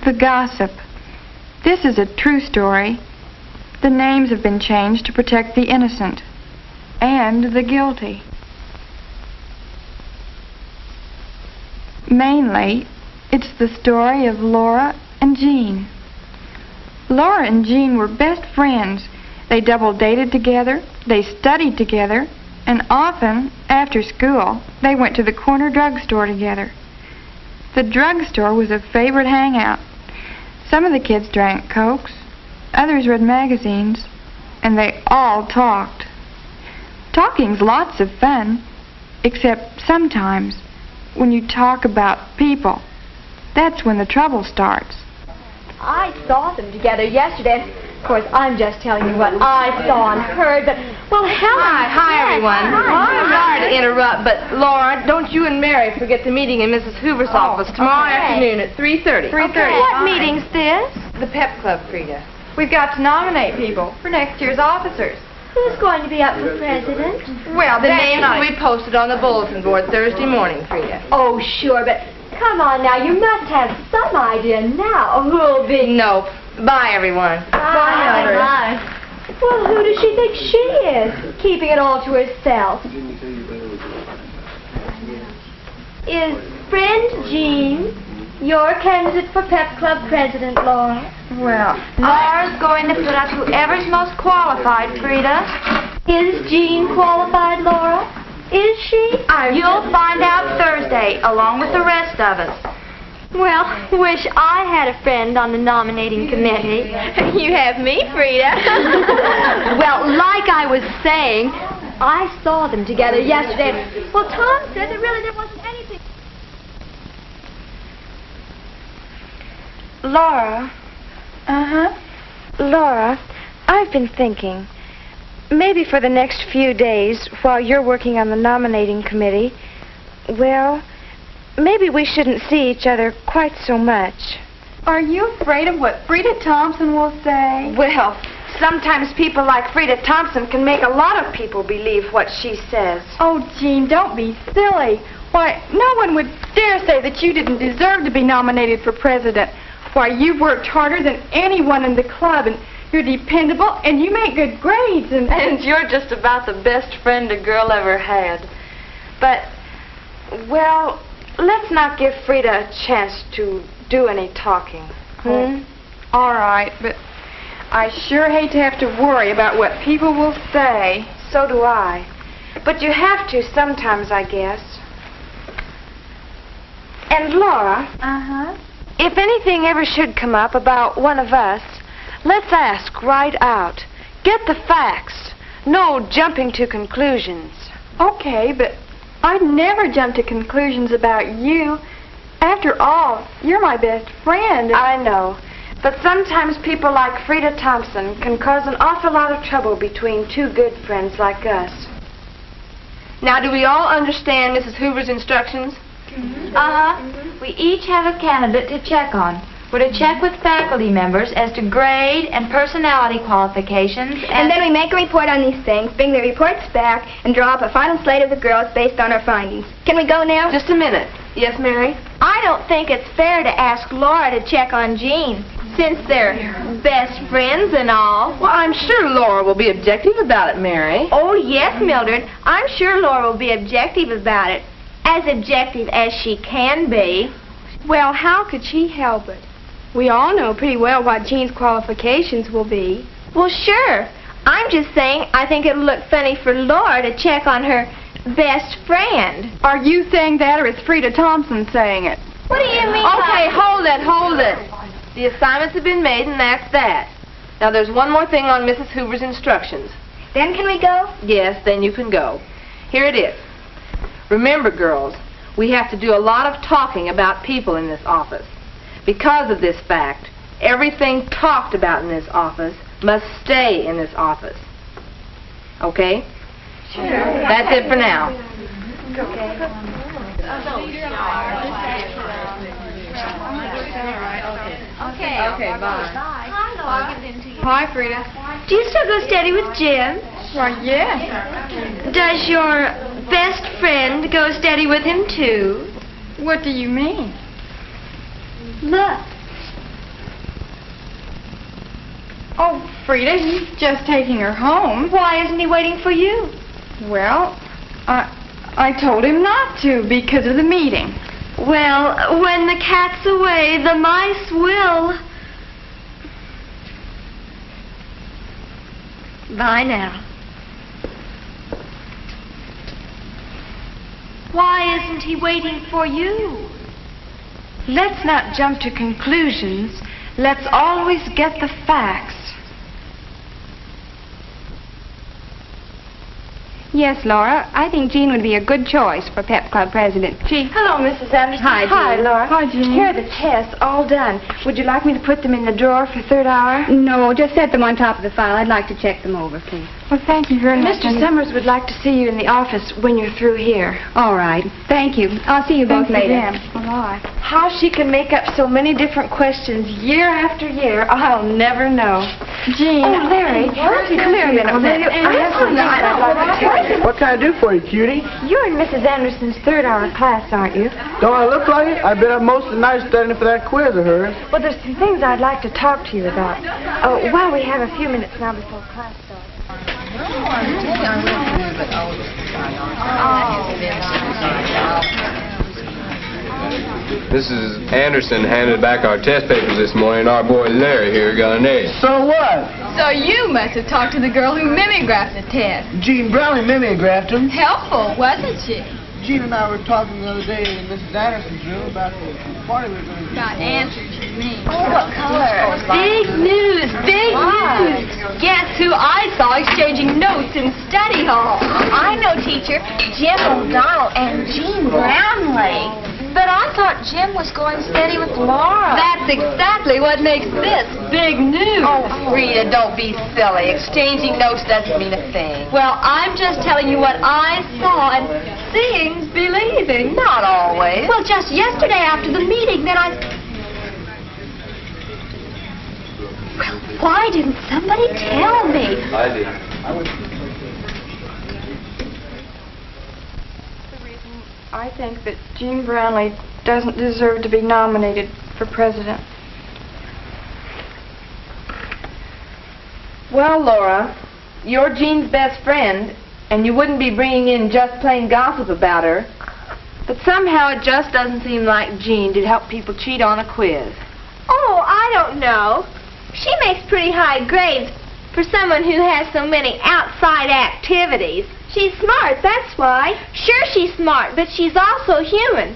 The gossip. This is a true story. The names have been changed to protect the innocent and the guilty. Mainly, it's the story of Laura and Jean. Laura and Jean were best friends. They double-dated together, they studied together, and often, after school, they went to the corner drugstore together. The drugstore was a favorite hangout. Some of the kids drank Cokes, others read magazines, and they all talked. Talking's lots of fun, except sometimes when you talk about people. That's when the trouble starts. I saw them together yesterday. Of course, I'm just telling you what I saw and heard, but, well, Helen... Hi, everyone. I'm sorry to interrupt, but, Laura, don't you and Mary forget the meeting in Mrs. Hoover's office tomorrow afternoon at 3:30. 3:30. What meeting's this? The Pep Club, Frieda. We've got to nominate people for next year's officers. Who's going to be up for president? Well, The names will be posted on the bulletin board Thursday morning, Frieda. Oh, sure, but come on now, you must have some idea now who'll be... Nope. Bye, everyone. Bye, Mildred. Well, who does she think she is, keeping it all to herself? Is friend Jean your candidate for Pep Club President, Laura? Well, Laura's going to put up whoever's most qualified, Frieda. Is Jean qualified, Laura? Is she? You'll find out Thursday, along with the rest of us. Well, wish I had a friend on the nominating committee. You have me, Frieda. Well, like I was saying, I saw them together yesterday. Well, Tom said that really there wasn't anything. Laura. Laura, I've been thinking, maybe for the next few days, while you're working on the nominating committee, well, maybe we shouldn't see each other quite so much. are you afraid of what Frieda Thompson will say? Well, sometimes people like Frieda Thompson can make a lot of people believe what she says. Oh, Jean, don't be silly. Why, no one would dare say that you didn't deserve to be nominated for president. Why, you've worked harder than anyone in the club, and you're dependable, and you make good grades, and... And you're just about the best friend a girl ever had. But, well, let's not give Frieda a chance to do any talking. All right, but I sure hate to have to worry about what people will say. So do I. But you have to sometimes, I guess. And Laura, if anything ever should come up about one of us, let's ask right out. Get the facts. No jumping to conclusions. Okay, but I'd never jump to conclusions about you. After all, you're my best friend. I know. But sometimes people like Frieda Thompson can cause an awful lot of trouble between two good friends like us. Now, do we all understand Mrs. Hoover's instructions? We each have a candidate to check on. We're to check with faculty members as to grade and personality qualifications, And then we make a report on these things, bring the reports back, and draw up a final slate of the girls based on our findings. Can we go now? Just a minute. Yes, Mary? I don't think it's fair to ask Laura to check on Jean, since they're best friends and all. Well, I'm sure Laura will be objective about it, Mary. Oh, yes, Mildred. I'm sure Laura will be objective about it. As objective as she can be. Well, how could she help it? We all know pretty well what Jean's qualifications will be. Well, sure. I'm just saying I think it'll look funny for Laura to check on her best friend. Are you saying that, or is Frieda Thompson saying it? What do you mean? Okay, hold it. The assignments have been made, and that's that. Now, there's one more thing on Mrs. Hoover's instructions. Then can we go? Yes, then you can go. Here it is. Remember, girls, we have to do a lot of talking about people in this office. Because of this fact, everything talked about in this office must stay in this office. Okay? Sure. That's it for now. Okay, bye. Hi, Frieda. Do you still go steady with Jim? Why, yes. Does your best friend go steady with him, too? What do you mean? Look. Oh, Frieda, he's just taking her home. Why isn't he waiting for you? Well, I told him not to because of the meeting. Well, when the cat's away, the mice will. Bye now. Why isn't he waiting for you? Let's not jump to conclusions. Let's always get the facts. Yes, Laura, I think Jean would be a good choice for Pep Club President. Jean. Hello, Mrs. Anderson. Hi, Jean. Hi, Laura. Hi, Jean. Here are the tests, all done. Would you like me to put them in the drawer for third hour? No, just set them on top of the file. I'd like to check them over, please. Well, thank you very much. Mr. Summers would like to see you in the office when you're through here. All right. Thank you. I'll see you both Thanks later. again. Bye-bye. How she can make up so many different questions year after year, I'll never know. Jean. Oh, Larry, come here a minute. I have something I'd like to tell you. What can I do for you, cutie? You're in Mrs. Anderson's third hour class, aren't you? Don't I look like it? I've been up most of the night studying for that quiz of hers. Well, there's some things I'd like to talk to you about. While we have a few minutes now before class starts. Mrs. Anderson handed back our test papers this morning. Our boy Larry here got an A. So what? So you must have talked to the girl who mimeographed the test. Jean Brownlee mimeographed him. Helpful, wasn't she? Jean and I were talking the other day in Mrs. Anderson's room about the party we were going to do. Got answers, you mean. Oh, what color? Big news, big news. Guess who I saw exchanging notes in study hall? I know, teacher. Jim O'Donnell and Jean Brownlee. But I thought Jim was going steady with Laura. That's exactly what makes this big news. Oh, Frieda, don't be silly. Exchanging notes doesn't mean a thing. Well, I'm just telling you what I saw, and seeing's believing. Not always. Well, just yesterday after the meeting, then I... Well, why didn't somebody tell me? I did. I think that Jean Brownlee doesn't deserve to be nominated for president. Well, Laura, you're Jean's best friend, and you wouldn't be bringing in just plain gossip about her. But somehow it just doesn't seem like Jean did help people cheat on a quiz. Oh, I don't know. She makes pretty high grades for someone who has so many outside activities. She's smart, that's why. Sure, she's smart, but she's also human.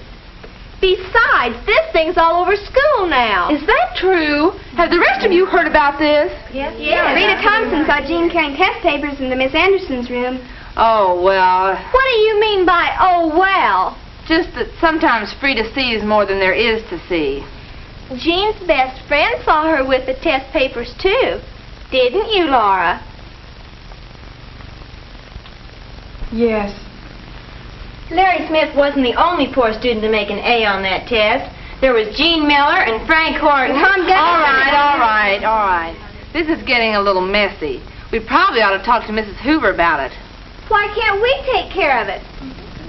Besides, this thing's all over school now. Is that true? Have the rest of you heard about this? Yes. Rita Thompson saw Jean carrying test papers into Miss Anderson's room. Oh, well, What do you mean by, oh, well? just that sometimes Frieda sees more than there is to see. Jean's best friend saw her with the test papers, too. Didn't you, Laura? Yes. Larry Smith wasn't the only poor student to make an A on that test. There was Jean Miller and Frank Horton. All right. This is getting a little messy. We probably ought to talk to Mrs. Hoover about it. Why can't we take care of it?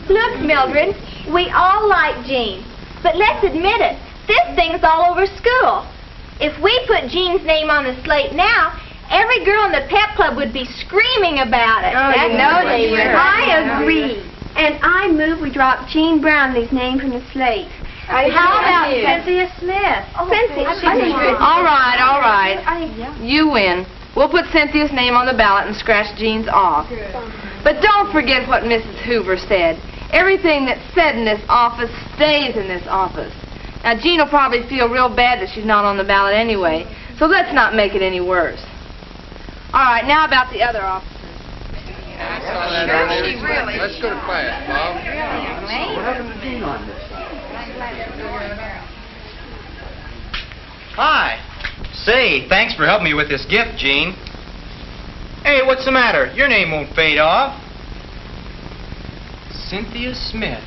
Look, Mildred, we all like Jean. But let's admit it, this thing's all over school. If we put Jean's name on the slate now, every girl in the Pep Club would be screaming about it. Oh, you know they would. I agree. And I move we drop Jean Brownlee's name from the slate. How about Cynthia Smith? All right. You win. We'll put Cynthia's name on the ballot and scratch Jean's off. But don't forget what Mrs. Hoover said. Everything that's said in this office stays in this office. Now, Jean will probably feel real bad that she's not on the ballot anyway, so let's not make it any worse. All right, now about the other officers. Let's go to class, Bob. Hi. Say, thanks for helping me with this gift, Jean. Hey, what's the matter? Your name won't fade off. Cynthia Smith.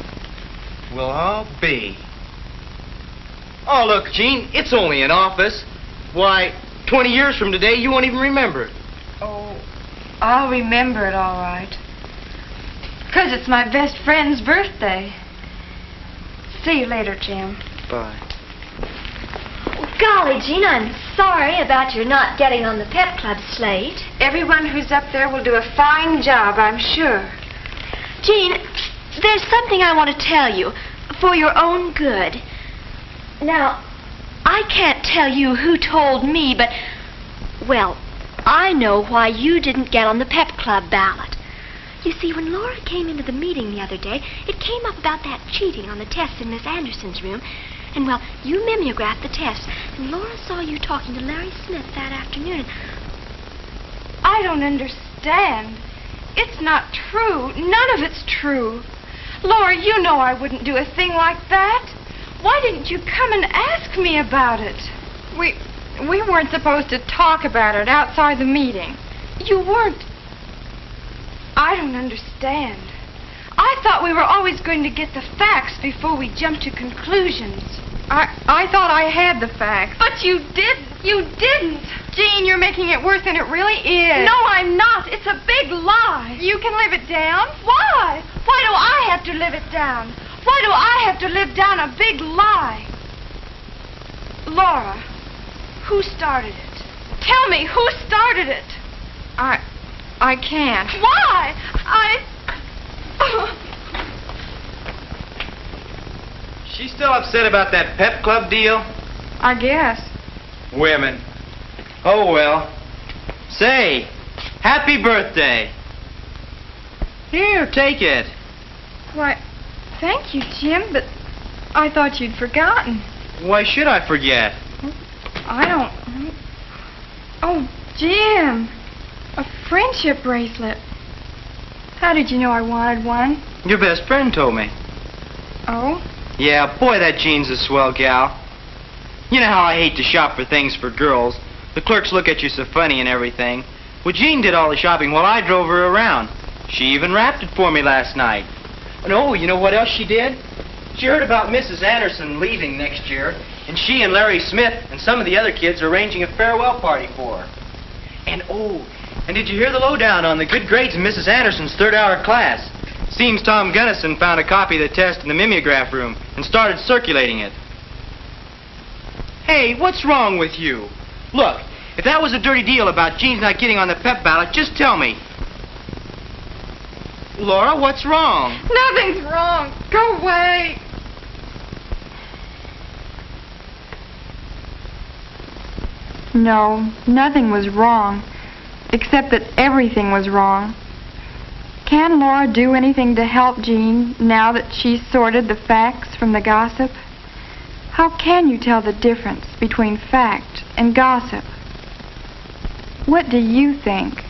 Well, I'll be. Oh, look, Jean, it's only an office. Why, 20 years from today, you won't even remember it. Oh, I'll remember it all right. 'Cause it's my best friend's birthday. See you later, Jim. Bye. Golly, Jean, I'm sorry about your not getting on the Pep Club slate. Everyone who's up there will do a fine job, I'm sure. Jean, there's something I want to tell you for your own good. Now, I can't tell you who told me, but, well, I know why you didn't get on the Pep Club ballot. You see, when Laura came into the meeting the other day, it came up about that cheating on the test in Miss Anderson's room. And, well, you mimeographed the test, and Laura saw you talking to Larry Smith that afternoon. I don't understand. It's not true. None of it's true. Laura, you know I wouldn't do a thing like that. Why didn't you come and ask me about it? We weren't supposed to talk about it outside the meeting. You weren't. I don't understand. I thought we were always going to get the facts before we jumped to conclusions. I thought I had the facts. But you didn't. You didn't. Jean, you're making it worse than it really is. No, I'm not. It's a big lie. You can live it down. Why? Why do I have to live it down? Why do I have to live down a big lie? Laura, who started it? Tell me, who started it? I can't. Why? She's still upset about that Pep Club deal? I guess. Women. Oh, well. Say, happy birthday. Here, take it. Why, thank you, Jim, but I thought you'd forgotten. Why should I forget? I don't... Oh, Jim, a friendship bracelet. How did you know I wanted one? Your best friend told me. Oh? Yeah, boy, that Jean's a swell gal. You know how I hate to shop for things for girls. The clerks look at you so funny and everything. Well, Jean did all the shopping while I drove her around. She even wrapped it for me last night. And oh, you know what else she did? She heard about Mrs. Anderson leaving next year, and she and Larry Smith and some of the other kids are arranging a farewell party for her. And oh, and did you hear the lowdown on the good grades in Mrs. Anderson's third-hour class? Seems Tom Gunnison found a copy of the test in the mimeograph room and started circulating it. Hey, what's wrong with you? Look, if that was a dirty deal about Jean's not getting on the pep ballot, just tell me. Laura, what's wrong? Nothing's wrong. Go away. No, nothing was wrong, except that everything was wrong. Can Laura do anything to help Jean now that she's sorted the facts from the gossip? How can you tell the difference between fact and gossip? What do you think?